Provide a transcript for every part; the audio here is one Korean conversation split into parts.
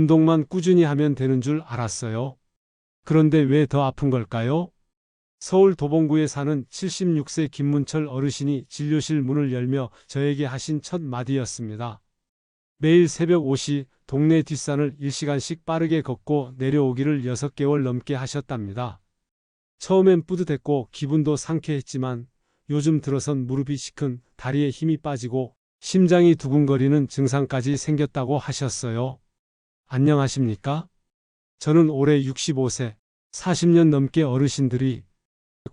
운동만 꾸준히 하면 되는 줄 알았어요. 그런데 왜 더 아픈 걸까요? 서울 도봉구에 사는 76세 김문철 어르신이 진료실 문을 열며 저에게 하신 첫 마디였습니다. 매일 새벽 5시 동네 뒷산을 1시간씩 빠르게 걷고 내려오기를 6개월 넘게 하셨답니다. 처음엔 뿌듯했고 기분도 상쾌했지만 요즘 들어선 무릎이 시큰, 다리에 힘이 빠지고 심장이 두근거리는 증상까지 생겼다고 하셨어요. 안녕하십니까? 저는 올해 65세, 40년 넘게 어르신들이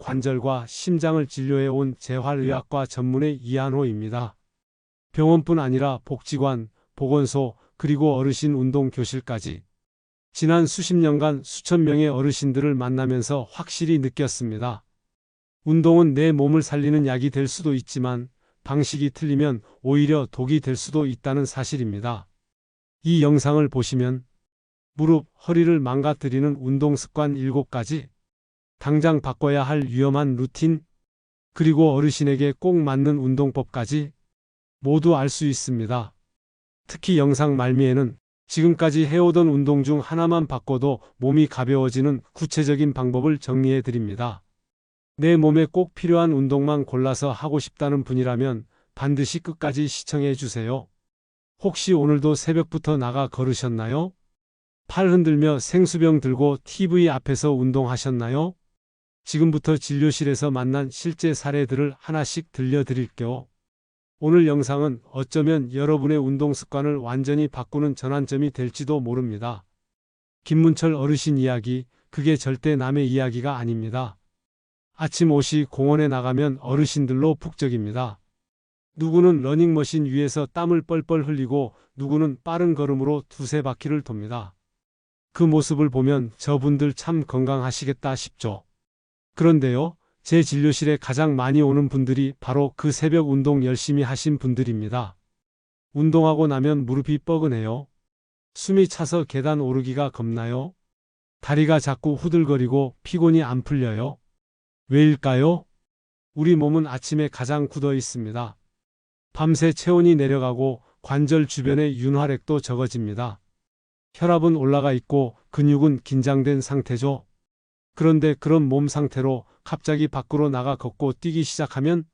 관절과 심장을 진료해온 재활의학과 전문의 이한호입니다. 병원뿐 아니라 복지관, 보건소, 그리고 어르신 운동교실까지 지난 수십 년간 수천 명의 어르신들을 만나면서 확실히 느꼈습니다. 운동은 내 몸을 살리는 약이 될 수도 있지만 방식이 틀리면 오히려 독이 될 수도 있다는 사실입니다. 이 영상을 보시면 무릎, 허리를 망가뜨리는 운동 습관 7가지, 당장 바꿔야 할 위험한 루틴, 그리고 어르신에게 꼭 맞는 운동법까지 모두 알 수 있습니다. 특히 영상 말미에는 지금까지 해오던 운동 중 하나만 바꿔도 몸이 가벼워지는 구체적인 방법을 정리해 드립니다. 내 몸에 꼭 필요한 운동만 골라서 하고 싶다는 분이라면 반드시 끝까지 시청해 주세요. 혹시 오늘도 새벽부터 나가 걸으셨나요? 팔 흔들며 생수병 들고 TV 앞에서 운동하셨나요? 지금부터 진료실에서 만난 실제 사례들을 하나씩 들려드릴게요. 오늘 영상은 어쩌면 여러분의 운동 습관을 완전히 바꾸는 전환점이 될지도 모릅니다. 김문철 어르신 이야기, 그게 절대 남의 이야기가 아닙니다. 아침 5시 공원에 나가면 어르신들로 북적입니다. 누구는 러닝머신 위에서 땀을 뻘뻘 흘리고 누구는 빠른 걸음으로 두세 바퀴를 돕니다. 그 모습을 보면 저분들 참 건강하시겠다 싶죠. 그런데요, 제 진료실에 가장 많이 오는 분들이 바로 그 새벽 운동 열심히 하신 분들입니다. 운동하고 나면 무릎이 뻐근해요. 숨이 차서 계단 오르기가 겁나요. 다리가 자꾸 후들거리고 피곤이 안 풀려요. 왜일까요? 우리 몸은 아침에 가장 굳어 있습니다. 밤새 체온이 내려가고 관절 주변의 윤활액도 적어집니다. 혈압은 올라가 있고 근육은 긴장된 상태죠. 그런데 그런 몸 상태로 갑자기 밖으로 나가 걷고 뛰기 시작하면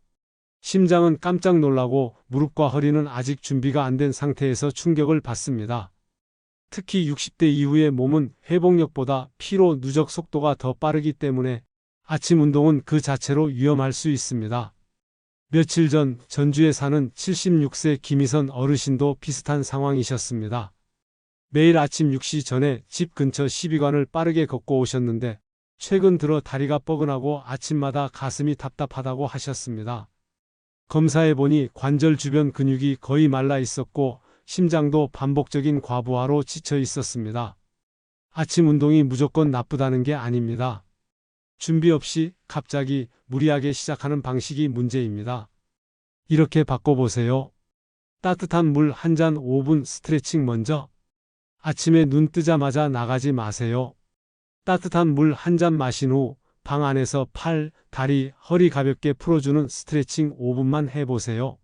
심장은 깜짝 놀라고 무릎과 허리는 아직 준비가 안 된 상태에서 충격을 받습니다. 특히 60대 이후의 몸은 회복력보다 피로 누적 속도가 더 빠르기 때문에 아침 운동은 그 자체로 위험할 수 있습니다. 며칠 전 전주에 사는 76세 김희선 어르신도 비슷한 상황이셨습니다. 매일 아침 6시 전에 집 근처 시비관을 빠르게 걷고 오셨는데 최근 들어 다리가 뻐근하고 아침마다 가슴이 답답하다고 하셨습니다. 검사해보니 관절 주변 근육이 거의 말라 있었고 심장도 반복적인 과부하로 지쳐 있었습니다. 아침 운동이 무조건 나쁘다는 게 아닙니다. 준비 없이 갑자기 무리하게 시작하는 방식이 문제입니다. 이렇게 바꿔보세요. 따뜻한 물 한 잔 5분 스트레칭 먼저. 아침에 눈 뜨자마자 나가지 마세요. 따뜻한 물 한 잔 마신 후 방 안에서 팔, 다리, 허리 가볍게 풀어주는 스트레칭 5분만 해보세요.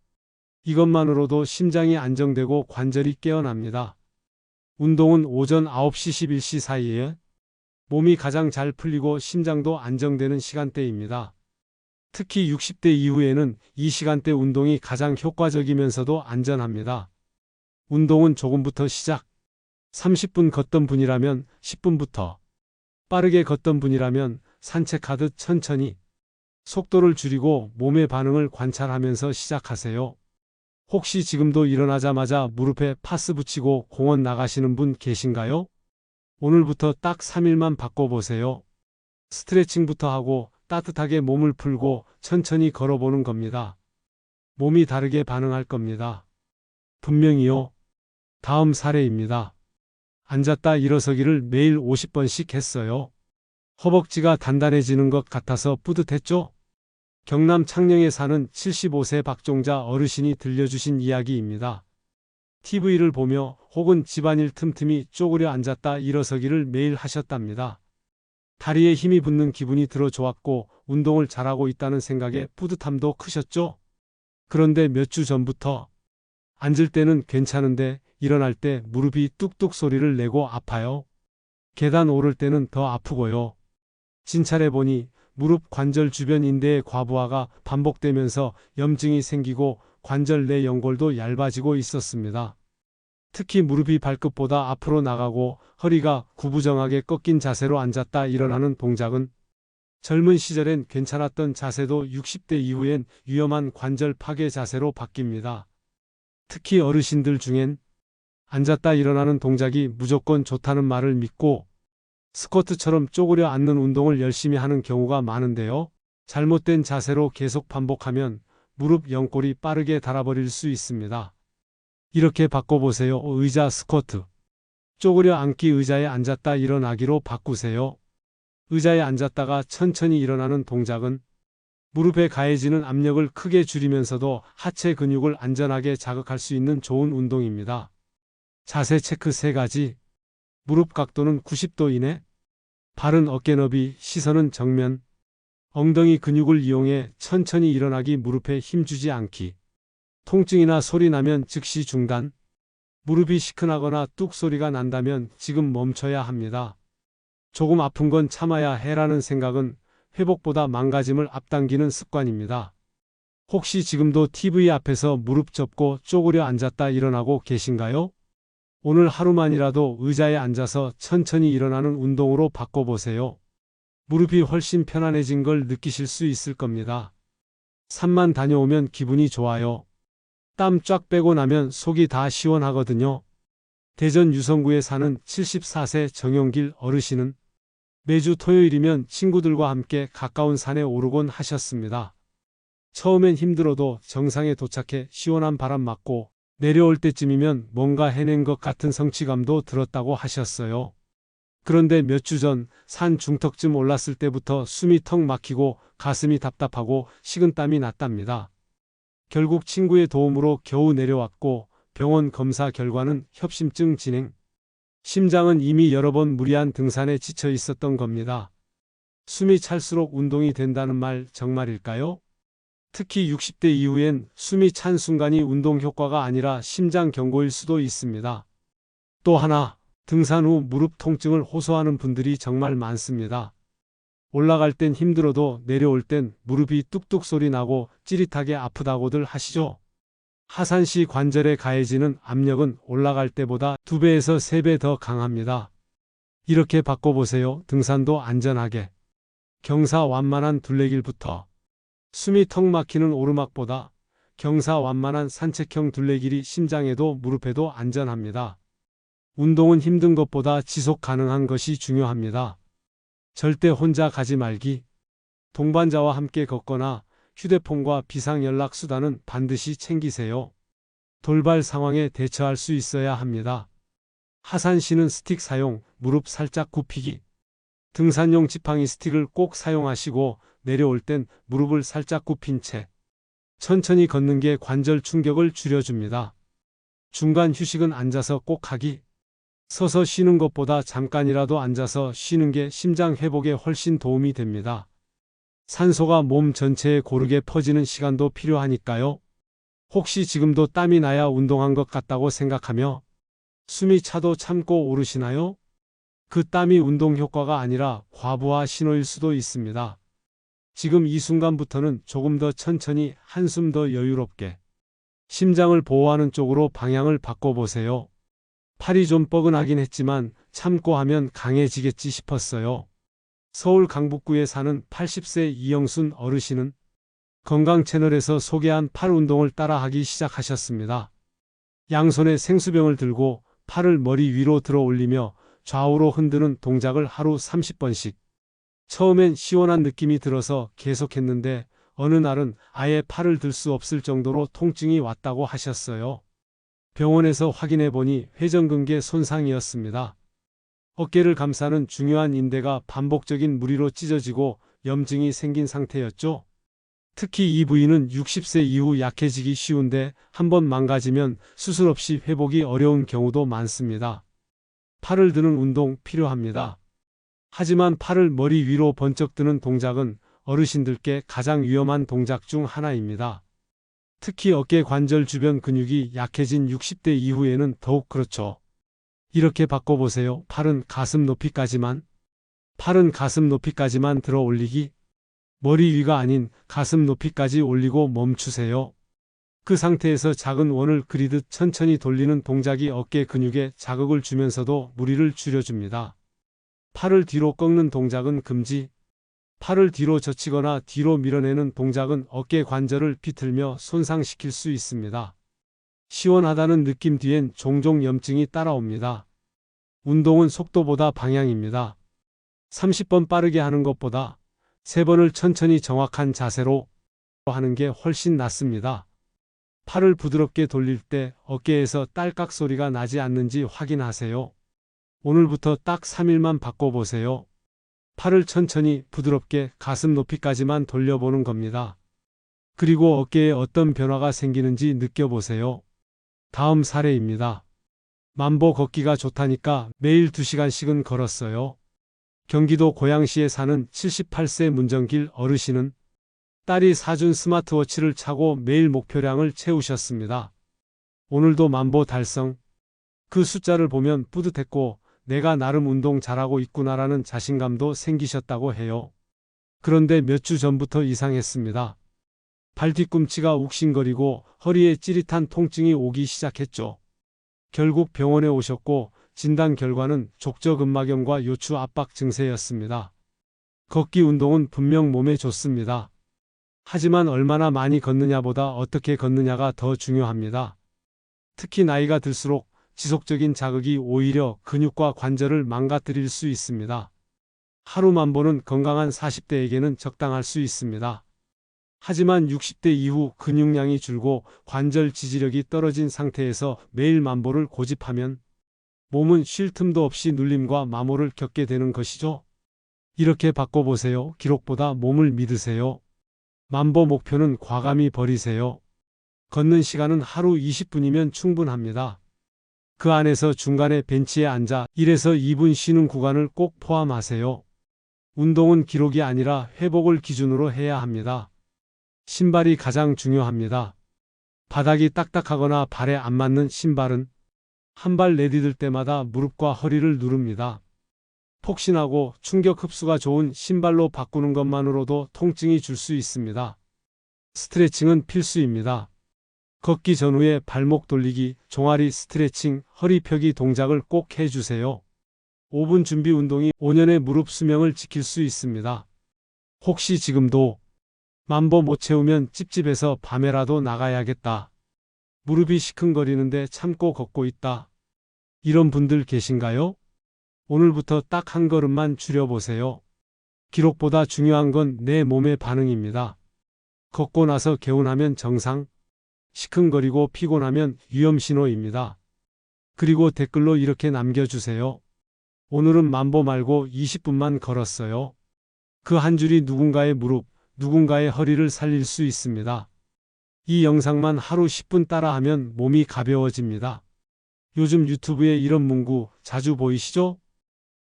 이것만으로도 심장이 안정되고 관절이 깨어납니다. 운동은 오전 9시 11시 사이에 몸이 가장 잘 풀리고 심장도 안정되는 시간대입니다. 특히 60대 이후에는 이 시간대 운동이 가장 효과적이면서도 안전합니다. 운동은 조금부터 시작. 30분 걷던 분이라면 10분부터, 빠르게 걷던 분이라면 산책하듯 천천히, 속도를 줄이고 몸의 반응을 관찰하면서 시작하세요. 혹시 지금도 일어나자마자 무릎에 파스 붙이고 공원 나가시는 분 계신가요? 오늘부터 딱 3일만 바꿔보세요. 스트레칭부터 하고 따뜻하게 몸을 풀고 천천히 걸어보는 겁니다. 몸이 다르게 반응할 겁니다. 분명히요. 다음 사례입니다. 앉았다 일어서기를 매일 50번씩 했어요. 허벅지가 단단해지는 것 같아서 뿌듯했죠? 경남 창녕에 사는 75세 박종자 어르신이 들려주신 이야기입니다. TV를 보며 혹은 집안일 틈틈이 쪼그려 앉았다 일어서기를 매일 하셨답니다. 다리에 힘이 붙는 기분이 들어 좋았고 운동을 잘하고 있다는 생각에 뿌듯함도 크셨죠? 그런데 몇 주 전부터 앉을 때는 괜찮은데 일어날 때 무릎이 뚝뚝 소리를 내고 아파요. 계단 오를 때는 더 아프고요. 진찰해 보니 무릎 관절 주변 인대의 과부하가 반복되면서 염증이 생기고 관절 내 연골도 얇아지고 있었습니다. 특히 무릎이 발끝보다 앞으로 나가고 허리가 구부정하게 꺾인 자세로 앉았다 일어나는 동작은 젊은 시절엔 괜찮았던 자세도 60대 이후엔 위험한 관절 파괴 자세로 바뀝니다. 특히 어르신들 중엔 앉았다 일어나는 동작이 무조건 좋다는 말을 믿고 스쿼트처럼 쪼그려 앉는 운동을 열심히 하는 경우가 많은데요. 잘못된 자세로 계속 반복하면 무릎 연골이 빠르게 닳아버릴 수 있습니다. 이렇게 바꿔보세요. 의자 스쿼트. 쪼그려 앉기 의자에 앉았다 일어나기로 바꾸세요. 의자에 앉았다가 천천히 일어나는 동작은 무릎에 가해지는 압력을 크게 줄이면서도 하체 근육을 안전하게 자극할 수 있는 좋은 운동입니다. 자세 체크 3가지. 무릎 각도는 90도 이내. 발은 어깨 너비, 시선은 정면. 엉덩이 근육을 이용해 천천히 일어나기, 무릎에 힘주지 않기. 통증이나 소리 나면 즉시 중단. 무릎이 시큰하거나 뚝 소리가 난다면 지금 멈춰야 합니다. 조금 아픈 건 참아야 해라는 생각은 회복보다 망가짐을 앞당기는 습관입니다. 혹시 지금도 TV 앞에서 무릎 접고 쪼그려 앉았다 일어나고 계신가요? 오늘 하루만이라도 의자에 앉아서 천천히 일어나는 운동으로 바꿔보세요. 무릎이 훨씬 편안해진 걸 느끼실 수 있을 겁니다. 산만 다녀오면 기분이 좋아요. 땀 쫙 빼고 나면 속이 다 시원하거든요. 대전 유성구에 사는 74세 정용길 어르신은 매주 토요일이면 친구들과 함께 가까운 산에 오르곤 하셨습니다. 처음엔 힘들어도 정상에 도착해 시원한 바람 맞고 내려올 때쯤이면 뭔가 해낸 것 같은 성취감도 들었다고 하셨어요. 그런데 몇 주 전 산 중턱쯤 올랐을 때부터 숨이 턱 막히고 가슴이 답답하고 식은땀이 났답니다. 결국 친구의 도움으로 겨우 내려왔고 병원 검사 결과는 협심증 진행. 심장은 이미 여러 번 무리한 등산에 지쳐 있었던 겁니다. 숨이 찰수록 운동이 된다는 말 정말일까요? 특히 60대 이후엔 숨이 찬 순간이 운동 효과가 아니라 심장 경고일 수도 있습니다. 또 하나, 등산 후 무릎 통증을 호소하는 분들이 정말 많습니다. 올라갈 땐 힘들어도 내려올 땐 무릎이 뚝뚝 소리 나고 찌릿하게 아프다고들 하시죠. 하산시 관절에 가해지는 압력은 올라갈 때보다 2배에서 3배 더 강합니다. 이렇게 바꿔보세요. 등산도 안전하게. 경사완만한 둘레길부터. 숨이 턱 막히는 오르막보다 경사완만한 산책형 둘레길이 심장에도 무릎에도 안전합니다. 운동은 힘든 것보다 지속 가능한 것이 중요합니다. 절대 혼자 가지 말기. 동반자와 함께 걷거나 휴대폰과 비상연락수단은 반드시 챙기세요. 돌발 상황에 대처할 수 있어야 합니다. 하산시는 스틱 사용, 무릎 살짝 굽히기. 등산용 지팡이 스틱을 꼭 사용하시고 내려올 땐 무릎을 살짝 굽힌 채 천천히 걷는 게 관절 충격을 줄여줍니다. 중간 휴식은 앉아서 꼭 하기. 서서 쉬는 것보다 잠깐이라도 앉아서 쉬는 게 심장 회복에 훨씬 도움이 됩니다. 산소가 몸 전체에 고르게 퍼지는 시간도 필요하니까요. 혹시 지금도 땀이 나야 운동한 것 같다고 생각하며 숨이 차도 참고 오르시나요? 그 땀이 운동 효과가 아니라 과부하 신호일 수도 있습니다. 지금 이 순간부터는 조금 더 천천히, 한숨 더 여유롭게 심장을 보호하는 쪽으로 방향을 바꿔보세요. 팔이 좀 뻐근하긴 했지만 참고 하면 강해지겠지 싶었어요. 서울 강북구에 사는 80세 이영순 어르신은 건강채널에서 소개한 팔 운동을 따라하기 시작하셨습니다. 양손에 생수병을 들고 팔을 머리 위로 들어 올리며 좌우로 흔드는 동작을 하루 30번씩. 처음엔 시원한 느낌이 들어서 계속했는데 어느 날은 아예 팔을 들 수 없을 정도로 통증이 왔다고 하셨어요. 병원에서 확인해 보니 회전근개 손상이었습니다. 어깨를 감싸는 중요한 인대가 반복적인 무리로 찢어지고 염증이 생긴 상태였죠. 특히 이 부위는 60세 이후 약해지기 쉬운데 한번 망가지면 수술 없이 회복이 어려운 경우도 많습니다. 팔을 드는 운동 필요합니다. 하지만 팔을 머리 위로 번쩍 드는 동작은 어르신들께 가장 위험한 동작 중 하나입니다. 특히 어깨 관절 주변 근육이 약해진 60대 이후에는 더욱 그렇죠. 이렇게 바꿔보세요. 팔은 가슴 높이까지만 들어 올리기. 머리 위가 아닌 가슴 높이까지 올리고 멈추세요. 그 상태에서 작은 원을 그리듯 천천히 돌리는 동작이 어깨 근육에 자극을 주면서도 무리를 줄여줍니다. 팔을 뒤로 꺾는 동작은 금지. 팔을 뒤로 젖히거나 뒤로 밀어내는 동작은 어깨 관절을 비틀며 손상시킬 수 있습니다. 시원하다는 느낌 뒤엔 종종 염증이 따라옵니다. 운동은 속도보다 방향입니다. 30번 빠르게 하는 것보다 3번을 천천히 정확한 자세로 하는 게 훨씬 낫습니다. 팔을 부드럽게 돌릴 때 어깨에서 딸깍 소리가 나지 않는지 확인하세요. 오늘부터 딱 3일만 바꿔보세요. 팔을 천천히 부드럽게 가슴 높이까지만 돌려보는 겁니다. 그리고 어깨에 어떤 변화가 생기는지 느껴보세요. 다음 사례입니다. 만보 걷기가 좋다니까 매일 2시간씩은 걸었어요. 경기도 고양시에 사는 78세 문정길 어르신은 딸이 사준 스마트워치를 차고 매일 목표량을 채우셨습니다. 오늘도 만보 달성. 그 숫자를 보면 뿌듯했고 내가 나름 운동 잘하고 있구나라는 자신감도 생기셨다고 해요. 그런데 몇 주 전부터 이상했습니다. 발 뒤꿈치가 욱신거리고 허리에 찌릿한 통증이 오기 시작했죠. 결국 병원에 오셨고 진단 결과는 족저근막염과 요추 압박 증세였습니다. 걷기 운동은 분명 몸에 좋습니다. 하지만 얼마나 많이 걷느냐보다 어떻게 걷느냐가 더 중요합니다. 특히 나이가 들수록 지속적인 자극이 오히려 근육과 관절을 망가뜨릴 수 있습니다. 하루 만보는 건강한 40대에게는 적당할 수 있습니다. 하지만 60대 이후 근육량이 줄고 관절 지지력이 떨어진 상태에서 매일 만보를 고집하면 몸은 쉴 틈도 없이 눌림과 마모를 겪게 되는 것이죠. 이렇게 바꿔보세요. 기록보다 몸을 믿으세요. 만보 목표는 과감히 버리세요. 걷는 시간은 하루 20분이면 충분합니다. 그 안에서 중간에 벤치에 앉아 1에서 2분 쉬는 구간을 꼭 포함하세요. 운동은 기록이 아니라 회복을 기준으로 해야 합니다. 신발이 가장 중요합니다. 바닥이 딱딱하거나 발에 안 맞는 신발은 한 발 내디딜 때마다 무릎과 허리를 누릅니다. 폭신하고 충격 흡수가 좋은 신발로 바꾸는 것만으로도 통증이 줄 수 있습니다. 스트레칭은 필수입니다. 걷기 전후에 발목 돌리기, 종아리 스트레칭, 허리 펴기 동작을 꼭 해주세요. 5분 준비 운동이 5년의 무릎 수명을 지킬 수 있습니다. 혹시 지금도 만보 못 채우면 찝찝해서 밤에라도 나가야겠다. 무릎이 시큰거리는데 참고 걷고 있다. 이런 분들 계신가요? 오늘부터 딱 한 걸음만 줄여보세요. 기록보다 중요한 건 내 몸의 반응입니다. 걷고 나서 개운하면 정상, 시큰거리고 피곤하면 위험신호입니다. 그리고 댓글로 이렇게 남겨주세요. 오늘은 만보 말고 20분만 걸었어요. 그 한 줄이 누군가의 무릎, 누군가의 허리를 살릴 수 있습니다. 이 영상만 하루 10분 따라하면 몸이 가벼워집니다. 요즘 유튜브에 이런 문구 자주 보이시죠?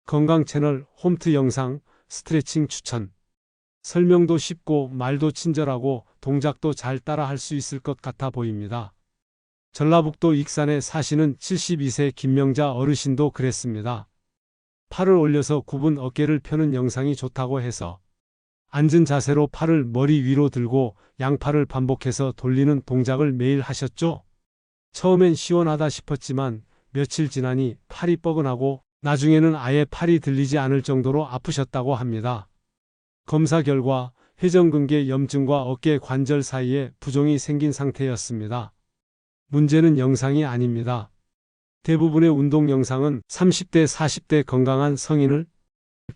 건강 채널 홈트 영상 스트레칭 추천. 설명도 쉽고 말도 친절하고 동작도 잘 따라 할 수 있을 것 같아 보입니다. 전라북도 익산에 사시는 72세 김명자 어르신도 그랬습니다. 팔을 올려서 굽은 어깨를 펴는 영상이 좋다고 해서 앉은 자세로 팔을 머리 위로 들고 양팔을 반복해서 돌리는 동작을 매일 하셨죠? 처음엔 시원하다 싶었지만 며칠 지나니 팔이 뻐근하고 나중에는 아예 팔이 들리지 않을 정도로 아프셨다고 합니다. 검사 결과 회전근개 염증과 어깨 관절 사이에 부종이 생긴 상태였습니다. 문제는 영상이 아닙니다. 대부분의 운동 영상은 30대, 40대 건강한 성인을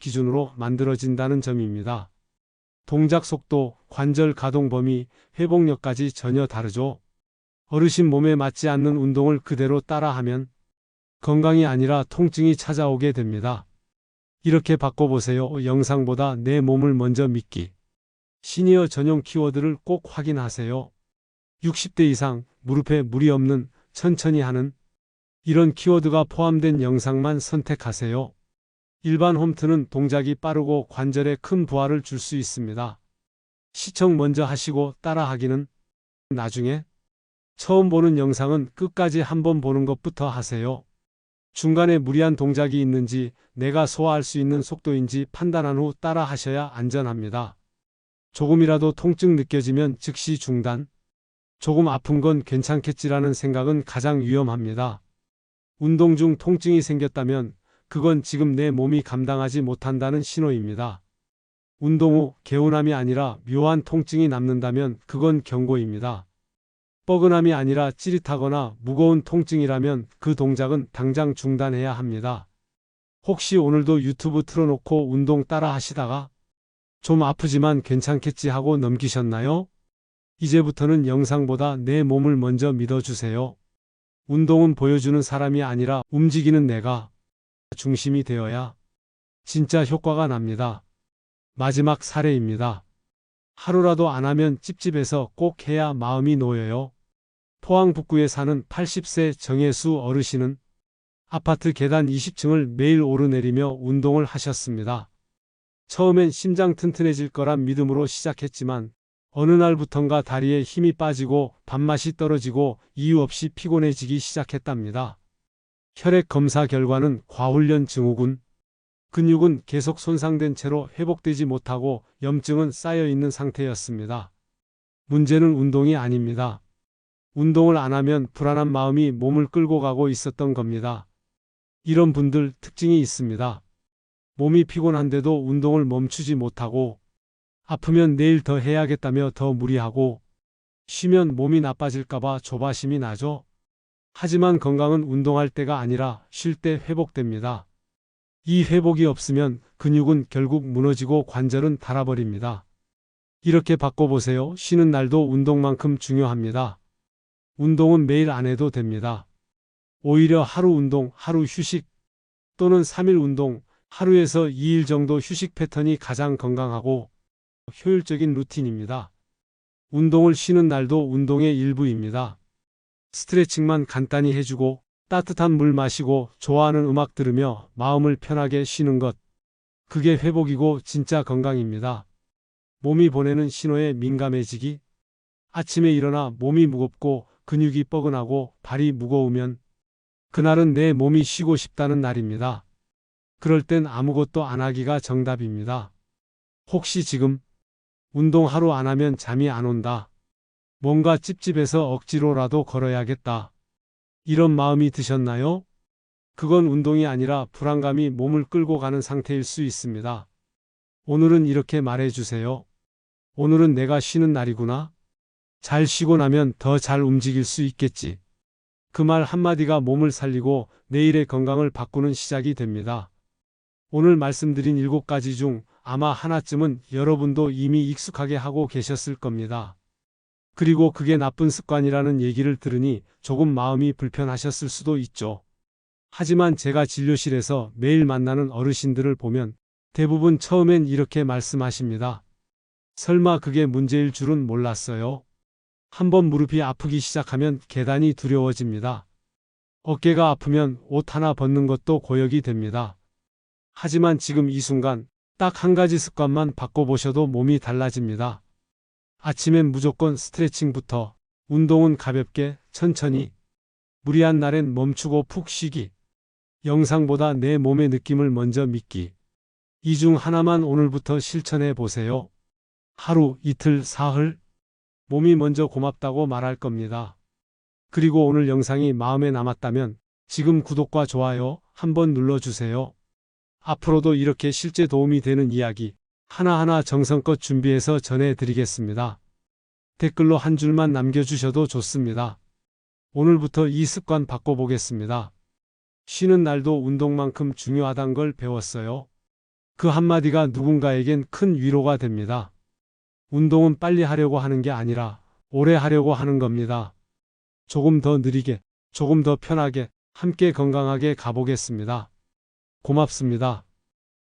기준으로 만들어진다는 점입니다. 동작 속도, 관절 가동 범위, 회복력까지 전혀 다르죠. 어르신 몸에 맞지 않는 운동을 그대로 따라하면 건강이 아니라 통증이 찾아오게 됩니다. 이렇게 바꿔보세요. 영상보다 내 몸을 먼저 믿기. 시니어 전용 키워드를 꼭 확인하세요. 60대 이상, 무릎에 무리 없는, 천천히 하는 이런 키워드가 포함된 영상만 선택하세요. 일반 홈트는 동작이 빠르고 관절에 큰 부하를 줄 수 있습니다. 시청 먼저 하시고 따라하기는 나중에 처음 보는 영상은 끝까지 한번 보는 것부터 하세요. 중간에 무리한 동작이 있는지 내가 소화할 수 있는 속도인지 판단한 후 따라 하셔야 안전합니다. 조금이라도 통증 느껴지면 즉시 중단. 조금 아픈 건 괜찮겠지라는 생각은 가장 위험합니다. 운동 중 통증이 생겼다면 그건 지금 내 몸이 감당하지 못한다는 신호입니다. 운동 후 개운함이 아니라 묘한 통증이 남는다면 그건 경고입니다. 뻐근함이 아니라 찌릿하거나 무거운 통증이라면 그 동작은 당장 중단해야 합니다. 혹시 오늘도 유튜브 틀어놓고 운동 따라 하시다가 좀 아프지만 괜찮겠지 하고 넘기셨나요? 이제부터는 영상보다 내 몸을 먼저 믿어주세요. 운동은 보여주는 사람이 아니라 움직이는 내가 중심이 되어야 진짜 효과가 납니다. 마지막 사례입니다. 하루라도 안 하면 찝찝해서 꼭 해야 마음이 놓여요. 포항 북구에 사는 80세 정혜수 어르신은 아파트 계단 20층을 매일 오르내리며 운동을 하셨습니다. 처음엔 심장 튼튼해질 거란 믿음으로 시작했지만 어느 날부턴가 다리에 힘이 빠지고 밥맛이 떨어지고 이유 없이 피곤해지기 시작했답니다. 혈액 검사 결과는 과훈련 증후군. 근육은 계속 손상된 채로 회복되지 못하고 염증은 쌓여 있는 상태였습니다. 문제는 운동이 아닙니다. 운동을 안 하면 불안한 마음이 몸을 끌고 가고 있었던 겁니다. 이런 분들 특징이 있습니다. 몸이 피곤한데도 운동을 멈추지 못하고 아프면 내일 더 해야겠다며 더 무리하고 쉬면 몸이 나빠질까봐 조바심이 나죠. 하지만 건강은 운동할 때가 아니라 쉴 때 회복됩니다. 이 회복이 없으면 근육은 결국 무너지고 관절은 닳아버립니다. 이렇게 바꿔보세요. 쉬는 날도 운동만큼 중요합니다. 운동은 매일 안 해도 됩니다. 오히려 하루 운동, 하루 휴식 또는 3일 운동, 하루에서 2일 정도 휴식 패턴이 가장 건강하고 효율적인 루틴입니다. 운동을 쉬는 날도 운동의 일부입니다. 스트레칭만 간단히 해주고 따뜻한 물 마시고 좋아하는 음악 들으며 마음을 편하게 쉬는 것. 그게 회복이고 진짜 건강입니다. 몸이 보내는 신호에 민감해지기. 아침에 일어나 몸이 무겁고 근육이 뻐근하고 발이 무거우면 그날은 내 몸이 쉬고 싶다는 날입니다. 그럴 땐 아무것도 안 하기가 정답입니다. 혹시 지금 운동 하루 안 하면 잠이 안 온다. 뭔가 찝찝해서 억지로라도 걸어야겠다. 이런 마음이 드셨나요? 그건 운동이 아니라 불안감이 몸을 끌고 가는 상태일 수 있습니다. 오늘은 이렇게 말해주세요. 오늘은 내가 쉬는 날이구나. 잘 쉬고 나면 더 잘 움직일 수 있겠지. 그 말 한마디가 몸을 살리고 내일의 건강을 바꾸는 시작이 됩니다. 오늘 말씀드린 7가지 중 아마 하나쯤은 여러분도 이미 익숙하게 하고 계셨을 겁니다. 그리고 그게 나쁜 습관이라는 얘기를 들으니 조금 마음이 불편하셨을 수도 있죠. 하지만 제가 진료실에서 매일 만나는 어르신들을 보면 대부분 처음엔 이렇게 말씀하십니다. 설마 그게 문제일 줄은 몰랐어요. 한번 무릎이 아프기 시작하면 계단이 두려워집니다. 어깨가 아프면 옷 하나 벗는 것도 고역이 됩니다. 하지만 지금 이 순간 딱 한 가지 습관만 바꿔보셔도 몸이 달라집니다. 아침엔 무조건 스트레칭부터, 운동은 가볍게, 천천히, 무리한 날엔 멈추고 푹 쉬기, 영상보다 내 몸의 느낌을 먼저 믿기. 이 중 하나만 오늘부터 실천해 보세요. 하루, 이틀, 사흘, 몸이 먼저 고맙다고 말할 겁니다. 그리고 오늘 영상이 마음에 남았다면 지금 구독과 좋아요 한번 눌러주세요. 앞으로도 이렇게 실제 도움이 되는 이야기 하나하나 정성껏 준비해서 전해드리겠습니다. 댓글로 한 줄만 남겨주셔도 좋습니다. 오늘부터 이 습관 바꿔보겠습니다. 쉬는 날도 운동만큼 중요하단 걸 배웠어요. 그 한마디가 누군가에겐 큰 위로가 됩니다. 운동은 빨리 하려고 하는 게 아니라 오래 하려고 하는 겁니다. 조금 더 느리게, 조금 더 편하게, 함께 건강하게 가보겠습니다. 고맙습니다.